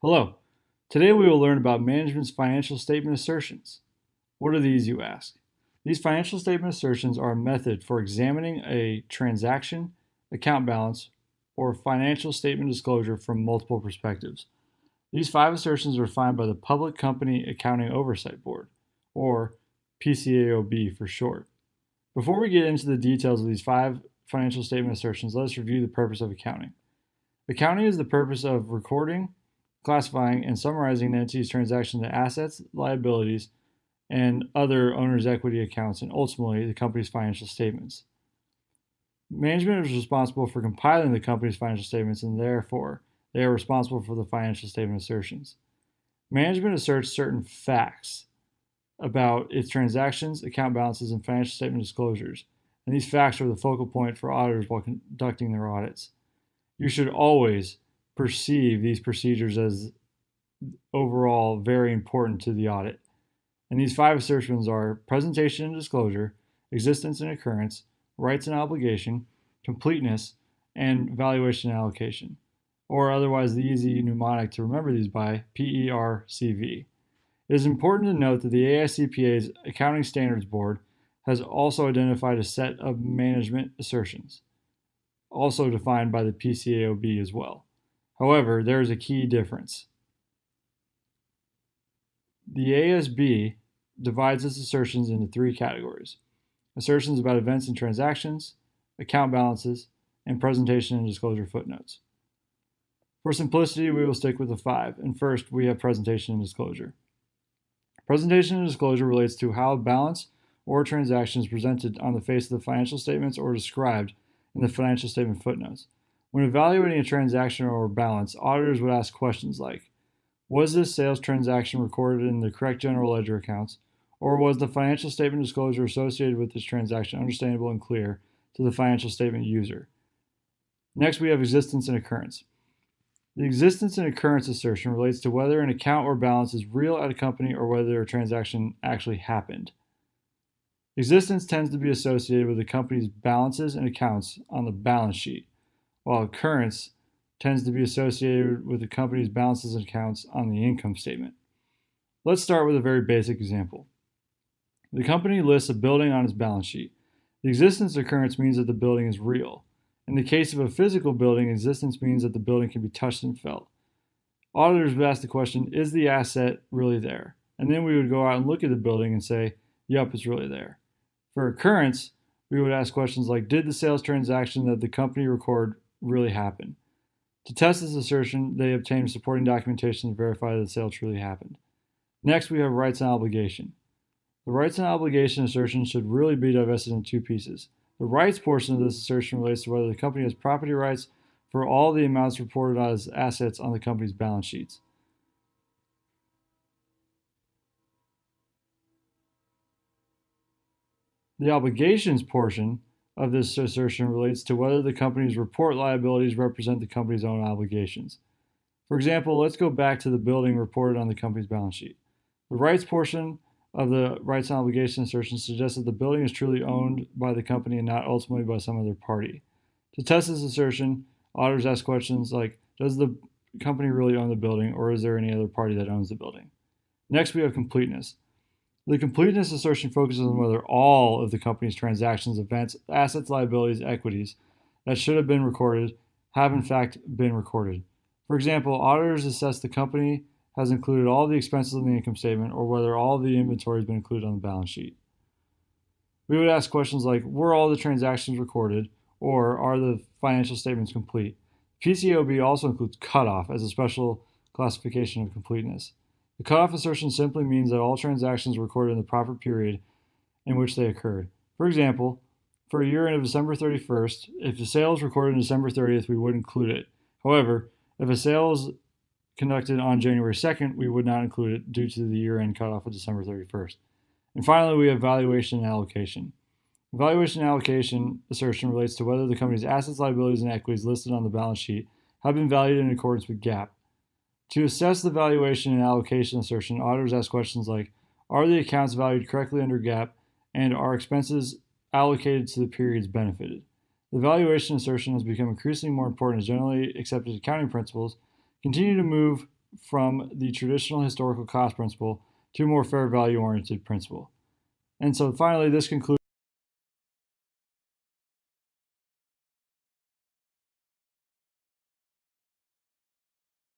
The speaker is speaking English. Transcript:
Hello. Today we will learn about management's financial statement assertions. What are these, you ask? These financial statement assertions are a method for examining a transaction, account balance, or financial statement disclosure from multiple perspectives. These 5 assertions are defined by the Public Company Accounting Oversight Board, or PCAOB for short. Before we get into the details of these 5 financial statement assertions, let us review the purpose of accounting. Accounting is the purpose of recording, classifying, and summarizing an entity's transaction to assets, liabilities, and other owner's equity accounts, and ultimately the company's financial statements. Management is responsible for compiling the company's financial statements, and therefore they are responsible for the financial statement assertions. Management asserts certain facts about its transactions, account balances, and financial statement disclosures, and these facts are the focal point for auditors while conducting their audits. You should always perceive these procedures as overall very important to the audit. And these 5 assertions are presentation and disclosure, existence and occurrence, rights and obligation, completeness, and valuation and allocation, or otherwise the easy mnemonic to remember these by PERCV. It is important to note that the AICPA's Accounting Standards Board has also identified a set of management assertions, also defined by the PCAOB as well. However, there is a key difference. The ASB divides its assertions into 3 categories: assertions about events and transactions, account balances, and presentation and disclosure footnotes. For simplicity, we will stick with the 5, and first we have presentation and disclosure. Presentation and disclosure relates to how a balance or transaction is presented on the face of the financial statements or described in the financial statement footnotes. When evaluating a transaction or balance, auditors would ask questions like, was this sales transaction recorded in the correct general ledger accounts, or was the financial statement disclosure associated with this transaction understandable and clear to the financial statement user? Next, we have existence and occurrence. The existence and occurrence assertion relates to whether an account or balance is real at a company or whether a transaction actually happened. Existence tends to be associated with the company's balances and accounts on the balance sheet, while occurrence tends to be associated with the company's balances and accounts on the income statement. Let's start with a very basic example. The company lists a building on its balance sheet. The existence occurrence means that the building is real. In the case of a physical building, existence means that the building can be touched and felt. Auditors would ask the question, is the asset really there? And then we would go out and look at the building and say, yep, it's really there. For occurrence, we would ask questions like, did the sales transaction that the company recorded really happen? To test this assertion, they obtained supporting documentation to verify that the sale truly happened. Next, we have rights and obligation. The rights and obligation assertion should really be divested into 2 pieces. The rights portion of this assertion relates to whether the company has property rights for all the amounts reported as assets on the company's balance sheets. The obligations portion of this assertion relates to whether the company's report liabilities represent the company's own obligations. For example, let's go back to the building reported on the company's balance sheet. The rights portion of the rights and obligation assertion suggests that the building is truly owned by the company and not ultimately by some other party. To test this assertion, auditors ask questions like, does the company really own the building, or is there any other party that owns the building? Next, we have completeness. The completeness assertion focuses on whether all of the company's transactions, events, assets, liabilities, equities that should have been recorded have in fact been recorded. For example, auditors assess the company has included all the expenses in the income statement or whether all of the inventory has been included on the balance sheet. We would ask questions like, were all the transactions recorded, or are the financial statements complete? PCAOB also includes cutoff as a special classification of completeness. The cutoff assertion simply means that all transactions were recorded in the proper period in which they occurred. For example, for a year end of December 31st, if the sale is recorded on December 30th, we would include it. However, if a sale is conducted on January 2nd, we would not include it due to the year-end cutoff of December 31st. And finally, we have valuation and allocation. The valuation and allocation assertion relates to whether the company's assets, liabilities, and equities listed on the balance sheet have been valued in accordance with GAAP. To assess the valuation and allocation assertion, auditors ask questions like, are the accounts valued correctly under GAAP, and are expenses allocated to the periods benefited? The valuation assertion has become increasingly more important as generally accepted accounting principles continue to move from the traditional historical cost principle to a more fair value oriented principle. And so finally, this concludes